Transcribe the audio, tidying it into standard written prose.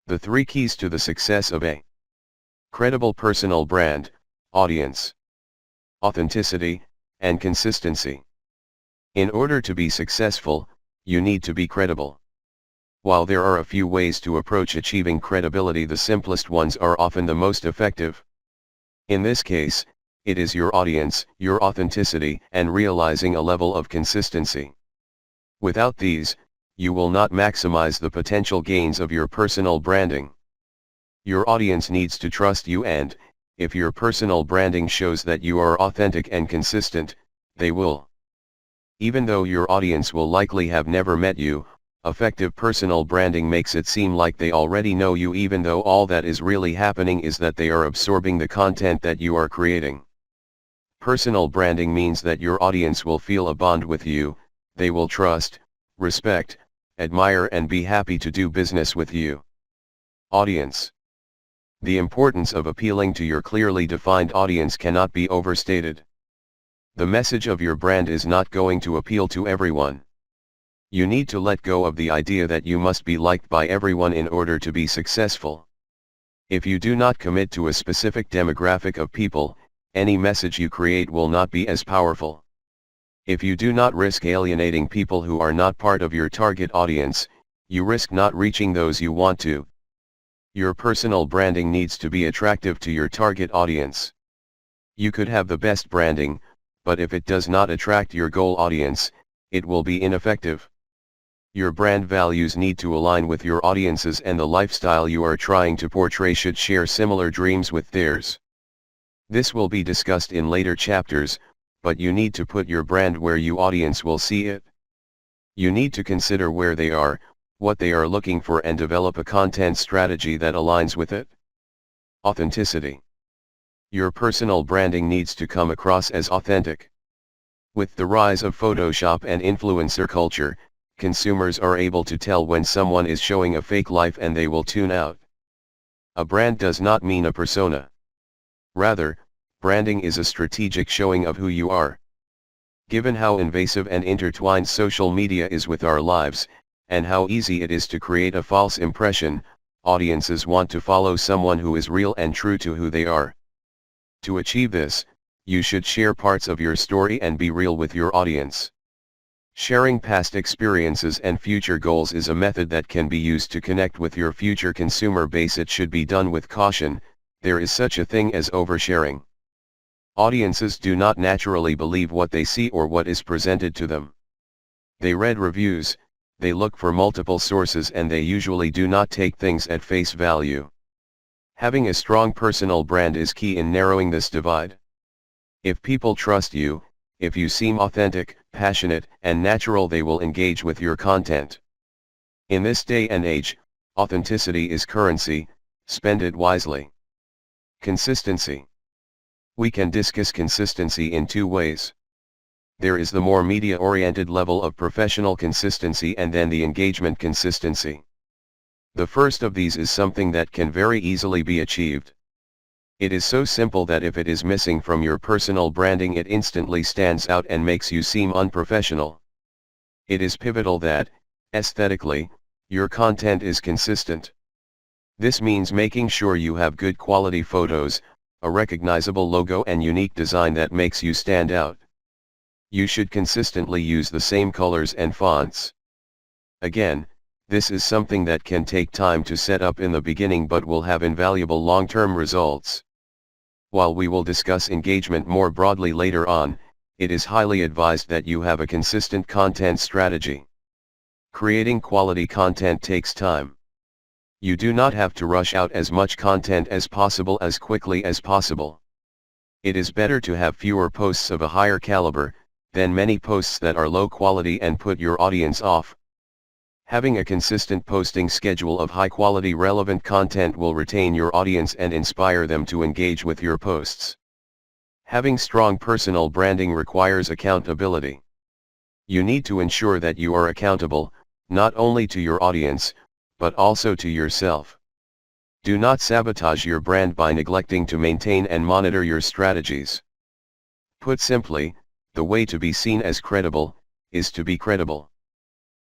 The 3 keys to the success of a credible personal brand: audience, authenticity, and consistency. In order to be successful, you need to be credible. While there are a few ways to approach achieving credibility, the simplest ones are often the most effective. In this case, it is your audience, your authenticity, and realizing a level of consistency. Without these, you will not maximize the potential gains of your personal branding. Your audience needs to trust you, and, if your personal branding shows that you are authentic and consistent, they will. Even though your audience will likely have never met you, effective personal branding makes it seem like they already know you, even though all that is really happening is that they are absorbing the content that you are creating. Personal branding means that your audience will feel a bond with you, they will trust, respect, admire, and be happy to do business with you. Audience. The importance of appealing to your clearly defined audience cannot be overstated. The message of your brand is not going to appeal to everyone. You need to let go of the idea that you must be liked by everyone in order to be successful. If you do not commit to a specific demographic of people, any message you create will not be as powerful. If you do not risk alienating people who are not part of your target audience, you risk not reaching those you want to. Your personal branding needs to be attractive to your target audience. You could have the best branding, but if it does not attract your goal audience, it will be ineffective. Your brand values need to align with your audience's, and the lifestyle you are trying to portray should share similar dreams with theirs. This will be discussed in later chapters, but you need to put your brand where your audience will see it. You need to consider where they are, what they are looking for, and develop a content strategy that aligns with it. Authenticity. Your personal branding needs to come across as authentic. With the rise of Photoshop and influencer culture, consumers are able to tell when someone is showing a fake life, and they will tune out. A brand does not mean a persona. Rather, branding is a strategic showing of who you are. Given how invasive and intertwined social media is with our lives, and how easy it is to create a false impression, audiences want to follow someone who is real and true to who they are. To achieve this, you should share parts of your story and be real with your audience. Sharing past experiences and future goals is a method that can be used to connect with your future consumer base. It should be done with caution. There is such a thing as oversharing. Audiences do not naturally believe what they see or what is presented to them. They read reviews, they look for multiple sources, and they usually do not take things at face value. Having a strong personal brand is key in narrowing this divide. If people trust you, if you seem authentic, passionate, and natural, they will engage with your content. In this day and age, authenticity is currency. Spend it wisely. Consistency. We can discuss consistency in 2 ways. There is the more media-oriented level of professional consistency, and then the engagement consistency. The first of these is something that can very easily be achieved. It is so simple that if it is missing from your personal branding, it instantly stands out and makes you seem unprofessional. It is pivotal that, aesthetically, your content is consistent. This means making sure you have good quality photos, a recognizable logo, and unique design that makes you stand out. You should consistently use the same colors and fonts. Again, this is something that can take time to set up in the beginning, but will have invaluable long-term results. While we will discuss engagement more broadly later on, it is highly advised that you have a consistent content strategy. Creating quality content takes time. You do not have to rush out as much content as possible as quickly as possible. It is better to have fewer posts of a higher caliber than many posts that are low quality and put your audience off. Having a consistent posting schedule of high-quality relevant content will retain your audience and inspire them to engage with your posts. Having strong personal branding requires accountability. You need to ensure that you are accountable, not only to your audience, but also to yourself. Do not sabotage your brand by neglecting to maintain and monitor your strategies. Put simply, the way to be seen as credible, is to be credible.